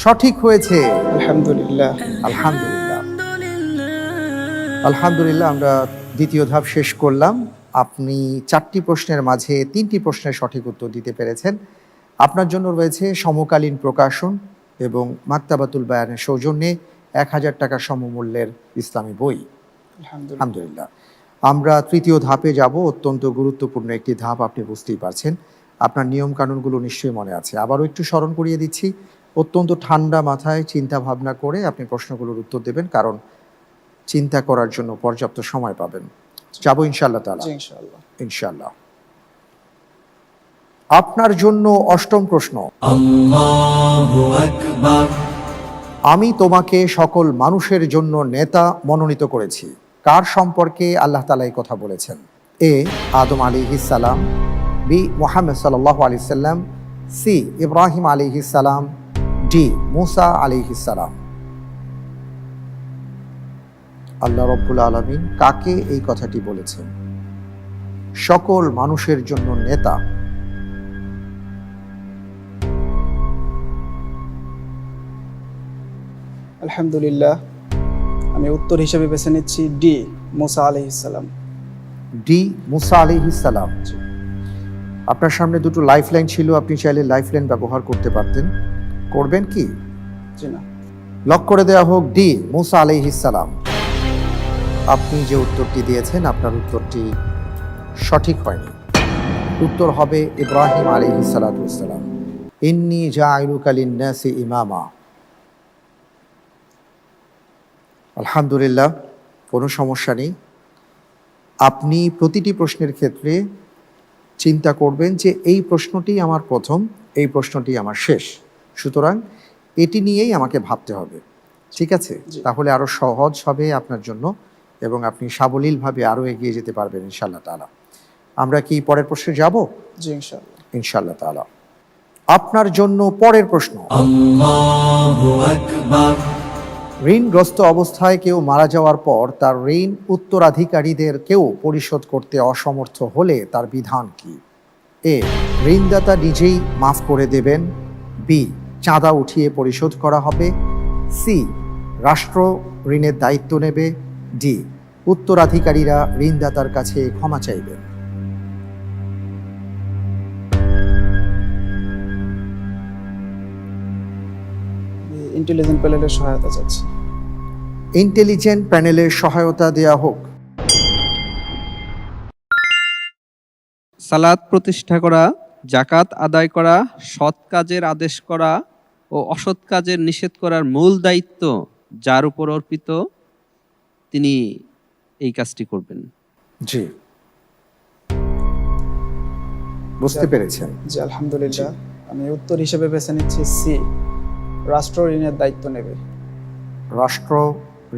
সঠিক হয়েছে। আলহামদুলিল্লাহ। আলহামদুলিল্লাহ, আলহামদুলিল্লাহ। আমরা দ্বিতীয় ধাপ শেষ করলাম। আপনি 4টি প্রশ্নের মাঝে 3টি প্রশ্নের সঠিক উত্তর দিতে পেরেছেন। আপনার জন্য রয়েছে সমকালীন প্রকাশন এবং মাকতাবাতুল বায়ানের সৌজন্যে 1000 টাকা সমমূল্যের ইসলামী বই। আলহামদুলিল্লাহ। আলহামদুলিল্লাহ। আমরা তৃতীয় ধাপে যাব। অত্যন্ত গুরুত্বপূর্ণ একটি ধাপ, আপনি বুঝতেই পারছেন। আপনার নিয়মকানুনগুলো নিশ্চয়ই মনে আছে। আবারও একটু স্মরণ করিয়ে দিচ্ছি। অত্যন্ত ঠান্ডা মাথায় চিন্তা ভাবনা করে আপনি প্রশ্নগুলোর উত্তর দেবেন, কারণ চিন্তা করার জন্য পর্যাপ্ত সময় পাবেন। যাবো ইনশাআল্লাহ তাআলা। জি ইনশাআল্লাহ। ইনশাআল্লাহ। আপনার জন্য অষ্টম প্রশ্ন। আল্লাহু আকবার। আমি তোমাকে সকল মানুষের জন্য নেতা মনোনীত করেছি। কার সম্পর্কে আল্লাহ তাআলা এই কথা বলেছেন? এ আদম আলাইহিস সালাম, বি মুহাম্মদ সাল্লাল্লাহু আলাইহি সাল্লাম, সি ইব্রাহিম আলাইহিস সালাম, ডি মুসা আলাইহিস সালাম। আল্লাহ রাব্বুল আলামিন কাকে এই কথাটি বলেছেন? সকল মানুষের জন্য নেতা। আলহামদুলিল্লাহ, আমি উত্তর হিসেবে বেছে নিচ্ছি ডি, মুসা আলাইহিস সালাম। ডি মুসা আলাইহিস সালাম। আপনার সামনে দুটো লাইফলাইন ছিল, আপনি চাইলে লাইফলাইন ব্যবহার করতে পারতেন। করবেন কি? জি না। লক করে দেওয়া হোক ডি মুসা আলাইহিস সালাম। আপনি যে উত্তরটি দিয়েছেন, আপনার উত্তরটি সঠিক হয়নি। উত্তর হবে ইব্রাহিম আলাইহিস সালাতু ওয়াস সালাম। ইন্নী জাইলুকা লিন-নাসি ইমামা। আলহামদুলিল্লাহ, কোনো সমস্যা নেই। আপনি প্রতিটি প্রশ্নের ক্ষেত্রে চিন্তা করবেন যে এই প্রশ্নটি আমার প্রথম, এই প্রশ্নটি আমার শেষ, সুতরাং এটি নিয়েই আমাকে ভাবতে হবে। ঠিক আছে? তাহলে আরও সহজ হবে আপনার জন্য এবং আপনি সাবলীলভাবে আরও এগিয়ে যেতে পারবেন ইনশাআল্লাহ তাআলা। আমরা কি পরের প্রশ্নে যাব? জি ইনশাআল্লাহ। ইনশাআল্লাহ তাআলা। আপনার জন্য পরের প্রশ্ন। আল্লাহু আকবার। ঋণগ্রস্ত অবস্থায় কেউ মারা যাওয়ার পর তার ঋণ উত্তরাধিকারীদের কেউ পরিশোধ করতে অসমর্থ হলে তার বিধান কি? এ ঋণদাতা নিজেই মাফ করে দেবেন, বি চাঁদা উঠিয়ে পরিশোধ করা হবে, সি রাষ্ট্র ঋণের দায়িত্ব নেবে, ডি উত্তরাধিকারীরা ঋণদাতার কাছে ক্ষমা চাইবেন। ইন্টেলিজেন্ট প্যানেলের সহায়তা চাচ্ছি। ইন্টেলিজেন্ট প্যানেলের সহায়তা দেয়া হোক। সালাত প্রতিষ্ঠা করা, জাকাত আদায় করা, সৎ কাজের আদেশ করা ও অসৎ কাজের নিষেধ করার মূল দায়িত্ব যার উপর অর্পিত, তিনি এই কাজটি করবেন। জি, বুঝতে পেরেছেন? জি আলহামদুলিল্লাহ, আমি উত্তর হিসেবে বেছে নিচ্ছি সি, রাষ্ট্র ঋণের দায়িত্ব নেবে। রাষ্ট্র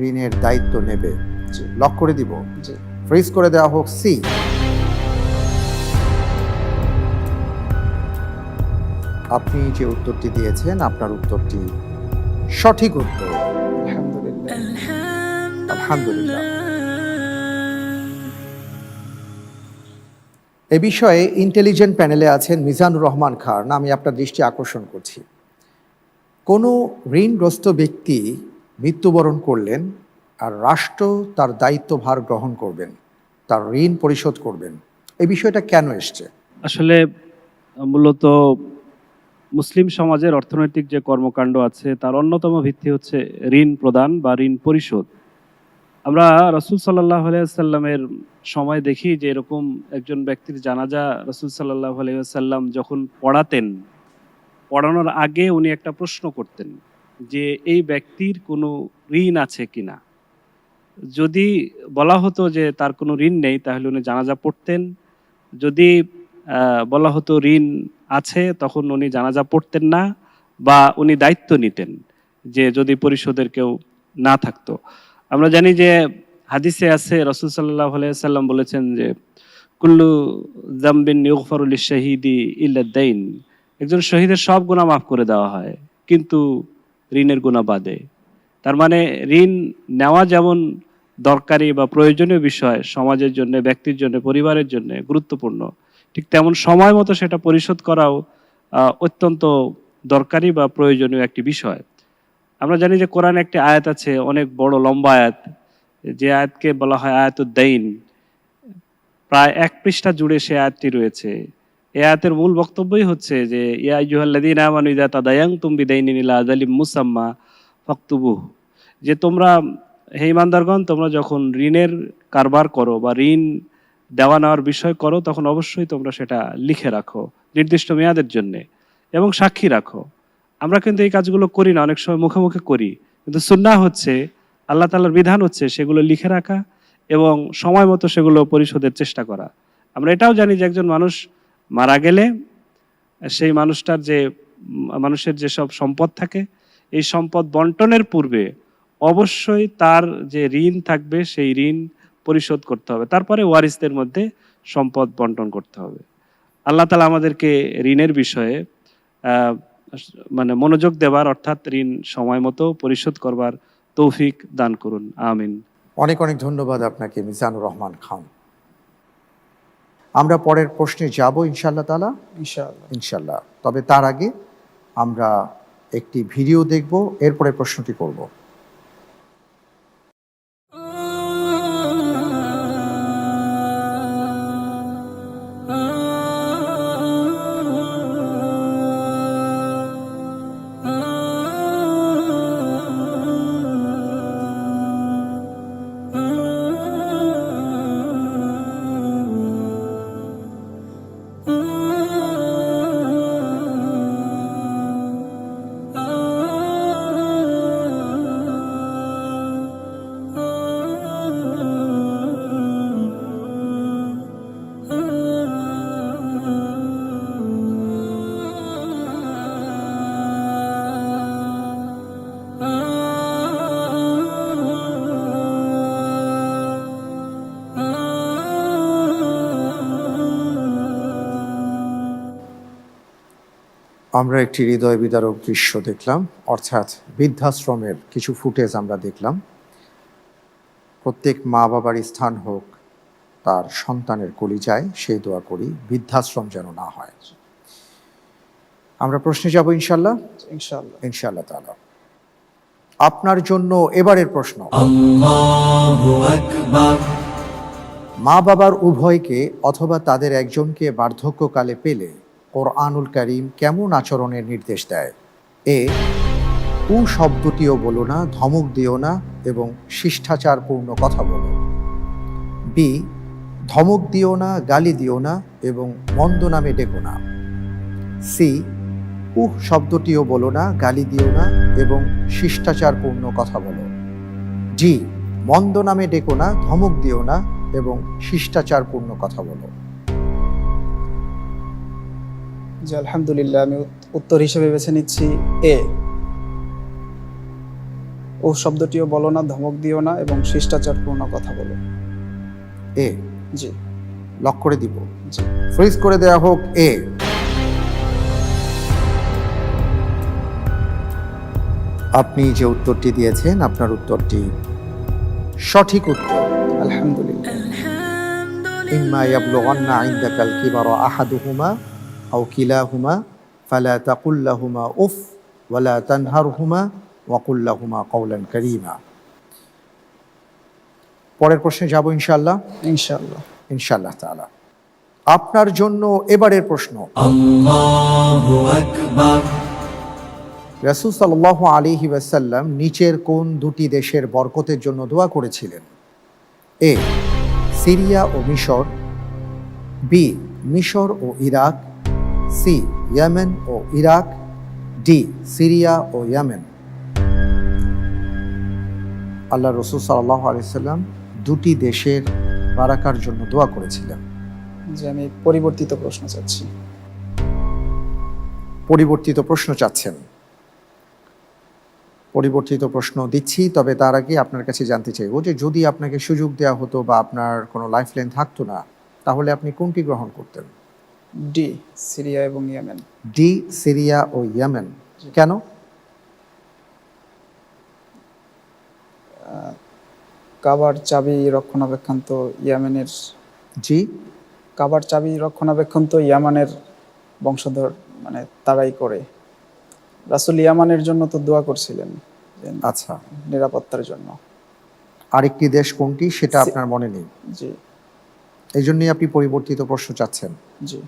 ঋণের দায়িত্ব নেবে। জি। লক করে দিব। জি। ফ্রিজ করে দেওয়া হোক সি। আপনি যে উত্তরটি দিয়েছেন, আপনার উত্তরটি সঠিক উত্তর। আলহামদুলিল্লাহ। আলহামদুলিল্লাহ। এ বিষয়ে ইন্টেলিজেন্ট প্যানেলে আছেন মিজানুর রহমান খান। আমি আপনার দৃষ্টি আকর্ষণ করছি। কোনো ঋণগ্রস্ত ব্যক্তি মৃত্যুবরণ করলেন আর রাষ্ট্র তার দায়িত্বভার গ্রহণ করবেন, তার ঋণ পরিশোধ করবেন, এই বিষয়টা কেন এসছে? আসলে মূলত মুসলিম সমাজের অর্থনৈতিক যে কর্মকাণ্ড আছে তার অন্যতম ভিত্তি হচ্ছে ঋণ প্রদান বা ঋণ পরিশোধ। আমরা রাসূল সাল্লাল্লাহু আলাইহি ওয়াসাল্লামের সময় দেখি যে এরকম একজন ব্যক্তির জানাজা রাসূল সাল্লাল্লাহু আলাইহি ওয়াসাল্লাম যখন পড়াতেন, পড়ানোর আগে উনি একটা প্রশ্ন করতেন যে এই ব্যক্তির কোনো ঋণ আছে কিনা। যদি বলা হতো যে তার কোনো ঋণ নেই তাহলে উনি জানাজা পড়তেন। যদি বলা হতো ঋণ আছে তখন উনি জানাজা পড়তেন না বা উনি দায়িত্ব নিতেন যে যদি পরিশোধের কেউ না থাকতো। আমরা জানি যে হাদিসে আছে রাসূল সাল্লাল্লাহু আলাইহি ওয়াসাল্লাম বলেছেন যে কুল্লু যামবিন ইউগফারু লিশ-শাহীদি ইল্লা দাইন। একজন শহীদের সব গুনাহ মাফ করে দেওয়া হয় কিন্তু ঋণের গুনাহ বাদে। তার মানে ঋণ নেওয়া যেমন দরকারি বা প্রয়োজনীয় বিষয় সমাজের জন্য, ব্যক্তির জন্য, পরিবারের জন্য গুরুত্বপূর্ণ, ঠিক তেমন সময় মতো সেটা পরিশোধ করাও অত্যন্ত দরকারি বা প্রয়োজনীয় একটি বিষয়। আমরা জানি যে কোরআনে একটি আয়াত আছে, অনেক বড় লম্বা আয়াত, যে আয়াতকে বলা হয় আয়াতুদ দাইন। প্রায় 1 পৃষ্ঠা জুড়ে সে আয়াতটি রয়েছে। এই আয়াতের মূল বক্তব্যই হচ্ছে যে ইয়া আইয়ুহাল্লাযীনা আমানু ইযা তাদায়ানতুম বিদাইনিন ইলা আজালিম মুসাম্মা ফাকতুবুহু, যে তোমরা হে ঈমানদারগণ, তোমরা যখন ঋণের কারবার করো বা ঋণ দেওয়া নেওয়ার বিষয় করো, তখন অবশ্যই তোমরা সেটা লিখে রাখো নির্দিষ্ট মেয়াদের জন্য এবং সাক্ষী রাখো। আমরা কিন্তু এই কাজগুলো করি না, অনেক সময় মুখে মুখে করি, কিন্তু সুন্নাহ হচ্ছে, আল্লাহ তাআলার বিধান হচ্ছে সেগুলো লিখে রাখা এবং সময় মতো সেগুলো পরিশোধের চেষ্টা করা। আমরা এটাও জানি যে একজন মানুষ মারা গেলে সেই মানুষটার যে মানুষের যেসব সম্পদ থাকে, এই সম্পদ বন্টনের পূর্বে অবশ্যই তার যে ঋণ থাকবে সেই ঋণ পরিশোধ করতে হবে, তারপরে ওয়ারিসদের মধ্যে সম্পদ বন্টন করতে হবে। আল্লাহ তাআলা আমাদেরকে ঋণের বিষয়ে মানে মনোযোগ দেবার, অর্থাৎ ঋণ সময় মতো পরিশোধ করবার তৌফিক দান করুন, আমিন। অনেক অনেক ধন্যবাদ আপনাকে মিজানুর রহমান খান। আমরা পরের প্রশ্নে যাব ইনশাআল্লাহ তাআলা, ইনশাআল্লাহ। তবে তার আগে আমরা একটি ভিডিও দেখব, এরপরে প্রশ্নটি করব। আমরা একটি হৃদয় বিদারক দৃশ্য দেখলাম, অর্থাৎ বৃদ্ধাশ্রমের কিছু ফুটেজ আমরা দেখলাম। প্রত্যেক মা বাবার স্থান হোক তার সন্তানের কলিজায়, সেই দোয়া করি বৃদ্ধাশ্রম যেন না হয়। আমরা প্রশ্নে যাব ইনশাআল্লাহ, ইনশাআল্লাহ তাআলা। আপনার জন্য এবারের প্রশ্ন, আল্লাহু আকবার। মা বাবার উভয়কে অথবা তাদের একজনকে বার্ধক্যকালে পেলে কোরআনুল কারীম কেমন আচরণের নির্দেশ দেয়? এ, উ শব্দটিও বলো না, ধমক দিও না এবং শিষ্টাচারপূর্ণ কথা বলো। বি, ধমক দিও না, গালি দিও না এবং মন্দ নামে ডেকো না। সি, উহ শব্দটিও বলো না, গালি দিও না এবং শিষ্টাচারপূর্ণ কথা বলো। জি, মন্দ নামে ডেকো না, ধমক দিও না এবং শিষ্টাচারপূর্ণ কথা বলো। জি আলহামদুলিল্লাহ, আমি উত্তর হিসেবে বেছে নিচ্ছি এ, ও শব্দটিও বলো না, ধমক দিও না এবং শিষ্টাচারপূর্ণ কথা বলো। এ, জি, লক করে দিব, জি। ফ্রিজ করে দেয়া হোক এ। আপনি যে উত্তরটি দিয়েছেন, আপনার উত্তরটি সঠিক উত্তর। আলহামদুলিল্লাহ। ইম্মা ইয়াবলুগান্না ইনদাকাল কিবারা আহাদুহুমা আও কিলাহুমা ফালা তাকুল লাহুমা উফ ওয়ালা তানহারহুমা ওয়া কুল লাহুমা কাওলান কারীমা। পরের প্রশ্নে যাব ইনশাআল্লাহ, ইনশাআল্লাহ, ইনশাআল্লাহ তাআলা। আপনার জন্য এবারের প্রশ্ন, আল্লাহু আকবার। রাসূল সাল্লাল্লাহু আলাইহি ওয়াসাল্লাম নিচের কোন দুটি দেশের বরকতের জন্য দোয়া করেছিলেন? এ, সিরিয়া ও মিশর। বি, মিশর ও ইরাক। সি, ইয়েমেন ও ইরাক। ডি, সিরিয়া ও ইয়েমেন। আল্লাহ রাসূল সাল্লাল্লাহু আলাইহি ওয়াসাল্লাম দুটি দেশের বারাকার জন্য দোয়া করেছিলেন। যে আমি পরিবর্তিত প্রশ্ন চাচ্ছি। পরিবর্তিত প্রশ্ন চাচ্ছেন? পরিবর্তিত প্রশ্ন দিচ্ছি, তবে তার আগে আপনার কাছে জানতে চাইব যে যদি আপনাকে সুযোগ দেওয়া হতো বা আপনার কোনো লাইফলাইন থাকতো না, তাহলে আপনি কোনটি গ্রহণ করতেন? ডি, সিরিয়া এবং ইয়েমেন। ডি, সিরিয়া ও ইয়েমেন। কেন? কাবার চাবি রক্ষণাবেক্ষণ তো ইয়ামেনের। জি, কাবার চাবি রক্ষণাবেক্ষণ তো ইয়ামানের বংশধর, মানে তারাই করে। রাসূল ইয়ামানের জন্য তো দোয়া করছিলেন, আচ্ছা, নিরাপত্তার জন্য। আরেকটি দেশ কোনটি সেটা আপনার মনে নেই? জি, এই জন্যই আপনি পরিবর্তিত প্রশ্ন চাচ্ছেন? জি।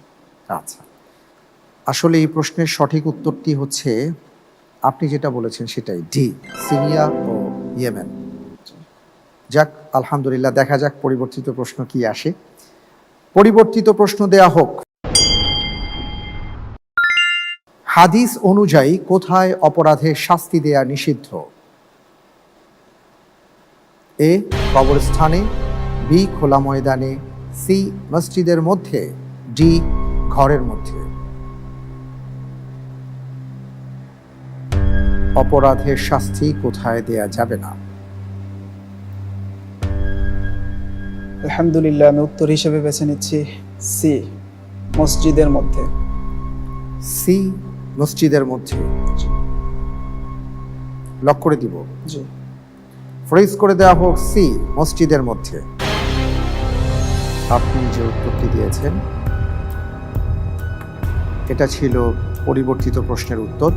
আচ্ছা, আসলে এই প্রশ্নের সঠিক উত্তরটি হচ্ছে আপনি যেটা বলেছেন সেটাই, ডি, সিরিয়া ও ইয়েমেন। যাক, আলহামদুলিল্লাহ, দেখা যাক পরিবর্তিত প্রশ্ন কি আসে। পরিবর্তিত প্রশ্ন দেয়া হোক। হাদিস অনুযায়ী কোথায় অপরাধের শাস্তি দেয়া নিষিদ্ধ? এ, কবরস্থানে, বি, খোলা ময়দানে, সি, মসজিদের মধ্যে, ডি, ঘরের মধ্যে। অপরাধের শাস্তি কোথায় দেয়া যাবে না? আলহামদুলিল্লাহ, আমি উত্তর হিসেবে বেছে নিচ্ছি সি, মসজিদের মধ্যে। সি, মসজিদের মধ্যে। লক করে দিব, জি। ফ্রিজ করে দেওয়া হোক সি, মসজিদের মধ্যে। আপনি যে উত্তরটি দিয়েছেন এটা ছিল পরিবর্তিত প্রশ্নের উত্তর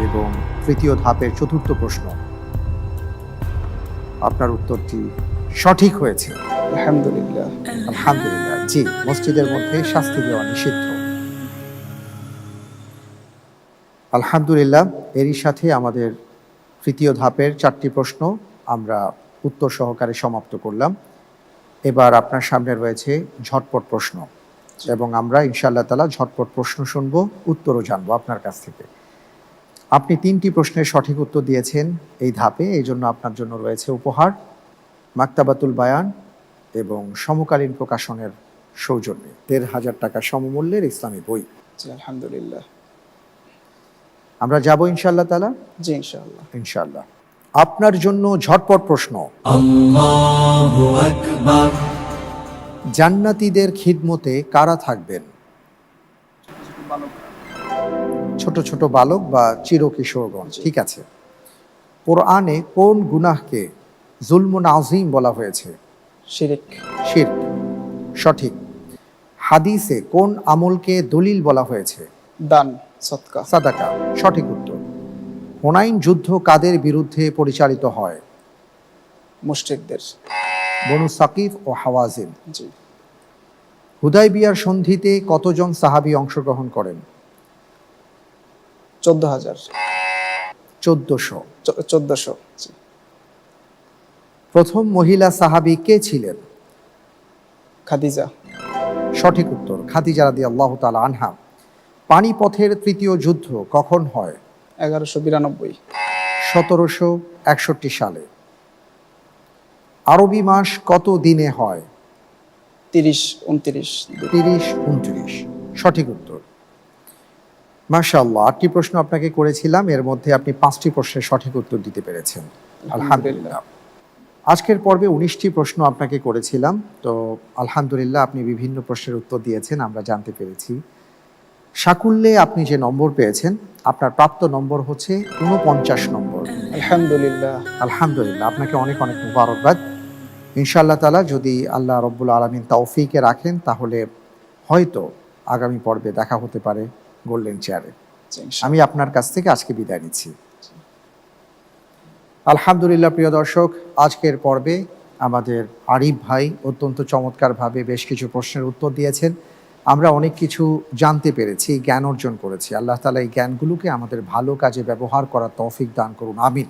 এবং তৃতীয় ধাপের চতুর্থ প্রশ্ন। আপনার উত্তরটি সঠিক হয়েছে। আলহামদুলিল্লাহ। আলহামদুলিল্লাহ, জি, মসজিদের মধ্যে শাস্তি দেওয়া নিষিদ্ধ। আলহামদুলিল্লাহ, এরই সাথে আমাদের তৃতীয় ধাপের 4টি প্রশ্ন আমরা উত্তর সহকারে সমাপ্ত করলাম। এবার আপনার সামনে রয়েছে ঝটপট প্রশ্ন এবং আমরা ইনশাআল্লাহ তাআলা ঝটপট প্রশ্ন শুনব, উত্তরও জানবো আপনার কাছ থেকে। আপনি 3টি প্রশ্নের সঠিক উত্তর দিয়েছেন এই ধাপে, এই জন্য আপনার জন্য রয়েছে উপহার, মাকতাবাতুল বায়ান এবং সমকালীন প্রকাশনের সৌজন্যে ১৫০০ টাকা সমমূল্যের ইসলামী বই। জি, আলহামদুলিল্লাহ। আমরা যাব ইনশাআল্লাহ তাআলা। জি, ইনশাআল্লাহ। ইনশাআল্লাহ। আপনার জন্য ঝটপট প্রশ্ন। আল্লাহু আকবার। জান্নাতীদের খিদমতে কারা থাকবেন? ছোট ছোট বালক বা চিরকিশোরগণ। ঠিক আছে। কোরআনে কোন গুনাহকে জুলমুন আযীম বলা হয়েছে? শিরক। শিরক, সঠিক। হাদিসে কোন আমলকে দলিল বলা হয়েছে? দান, সদকা। সাদাকা, সঠিক উত্তর। হুনাইন যুদ্ধ কাদের বিরুদ্ধে পরিচালিত হয়? মুশরিকদের। বনু সাকিফ ও হাওয়াজিন। জি। হুদাইবিয়ার সন্ধিতে কতজন সাহাবী অংশগ্রহণ করেন? ১৪,০০০। ১৪০০। ১৪০০। জি। প্রথম মহিলা সাহাবী কে ছিলেন? খাদিজা। সঠিক উত্তর, খাদিজা রাদিয়াল্লাহু তাআলা আনহা। পানিপথের তৃতীয় যুদ্ধ কখন হয়? ১১৯২। ১৭৬১ সালে। আরবি মাস কত দিনে হয়? ৩০-২৯। ৩০-২৯, সঠিক উত্তর। মাশাআল্লাহ, 8টি প্রশ্ন আপনাকে করেছিলাম, এর মধ্যে আপনি 5টি প্রশ্নের সঠিক উত্তর দিতে পেরেছেন। আলহামদুলিল্লাহ। আজকের পর্বে 19টি প্রশ্ন আপনাকে করেছিলাম, তো আলহামদুলিল্লাহ আপনি বিভিন্ন প্রশ্নের উত্তর দিয়েছেন, আমরা জানতে পেরেছি। সাকুল্যে আপনি যে নম্বর পেয়েছেন, আপনার প্রাপ্ত নম্বর হচ্ছে 49 নম্বর। আলহামদুলিল্লাহ। আলহামদুলিল্লাহ, আপনাকে অনেক অনেক মুবারকবাদ। ইনশাআল্লাহ তাআলা যদি আল্লাহ রব্বুল আলামিন তৌফিকে রাখেন তাহলে হয়তো আগামী পর্বে দেখা হতে পারে গোল্ডেন চেয়ারে। আমি আপনার কাছ থেকে আজকে বিদায় নিচ্ছি। আলহামদুলিল্লাহ, প্রিয় দর্শক, আজকের পর্বে আমাদের আরিফ ভাই অত্যন্ত চমৎকারভাবে বেশ কিছু প্রশ্নের উত্তর দিয়েছেন। আমরা অনেক কিছু জানতে পেরেছি, জ্ঞান অর্জন করেছি। আল্লাহ তাআলা এই জ্ঞানগুলোকে আমাদের ভালো কাজে ব্যবহার করার তৌফিক দান করুন, আমিন।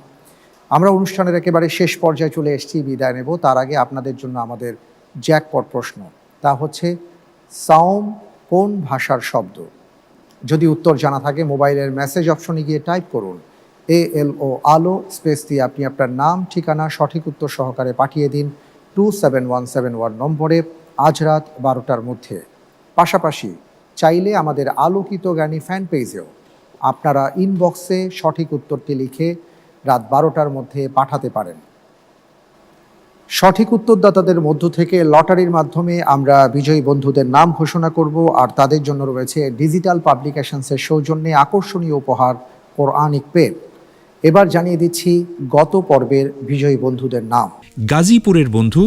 আমরা অনুষ্ঠানের একেবারে শেষ পর্যায়ে চলে এসেছি, বিদায় নেব। তার আগে আপনাদের জন্য আমাদের জ্যাকপট প্রশ্ন, তা হচ্ছে সাওম কোন ভাষার শব্দ? যদি উত্তর জানা থাকে মোবাইলের মেসেজ অপশনে গিয়ে টাইপ করুন ALO আলো স্পেস দিয়ে আপনি আপনার নাম, ঠিকানা, সঠিক উত্তর সহকারে পাঠিয়ে দিন 27171 নম্বরে আজ রাত 12টার মধ্যে। পাশাপাশি চাইলে আমাদের আলোকিত জ্ঞানী ফ্যান পেজেও আপনারা ইনবক্সে সঠিক উত্তরটি লিখে রাত 12টার মধ্যে পাঠাতে পারেন। সঠিক উত্তরদাতাদের মধ্য থেকে লটারির মাধ্যমে আমরা বিজয়ী বন্ধুদের নাম ঘোষণা করব, আর তাদের জন্য রয়েছে ডিজিটাল পাবলিকেশনসের সৌজন্যে আকর্ষণীয় উপহার কোরআনিক পেন। এবার জানিয়ে দিচ্ছি গত পর্বের বিজয়ী বন্ধুদের নাম। গাজীপুরের বন্ধু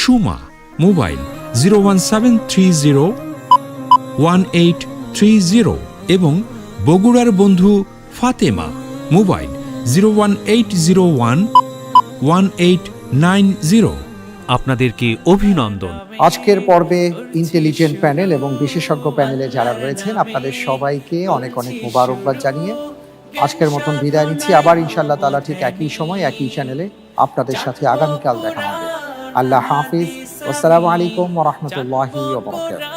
সুমা, মোবাইল 017301830 এবং বগুড়ার বন্ধু ফাতেমা, মোবাইল 018011890। আপনাদেরকে অভিনন্দন। আজকের পর্বে ইন্টেলিজেন্ট প্যানেল এবং বিশেষজ্ঞ প্যানেলে যারা রয়েছেন আপনাদের সবাইকে অনেক অনেক মোবারকবাদ জানিয়ে আজকের মতন বিদায় নিচ্ছি। আবার ইনশাআল্লাহ তাআলা ঠিক একই সময় একই চ্যানেলে আপনাদের সাথে আগামীকাল দেখা হবে। আল্লাহ হাফিজ। আসসালামু আলাইকুম ওয়া রাহমাতুল্লাহি ওয়া বারাকাতুহু।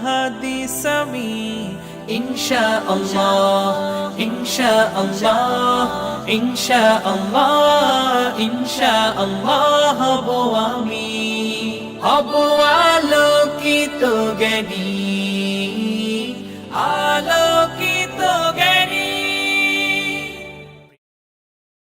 হাদিস আমি ইনশাআল্লাহ ইনশাআল্লাহ ইনশাআল্লাহ ইনশাআল্লাহ হব আমি হব আলোকিত জ্ঞানী।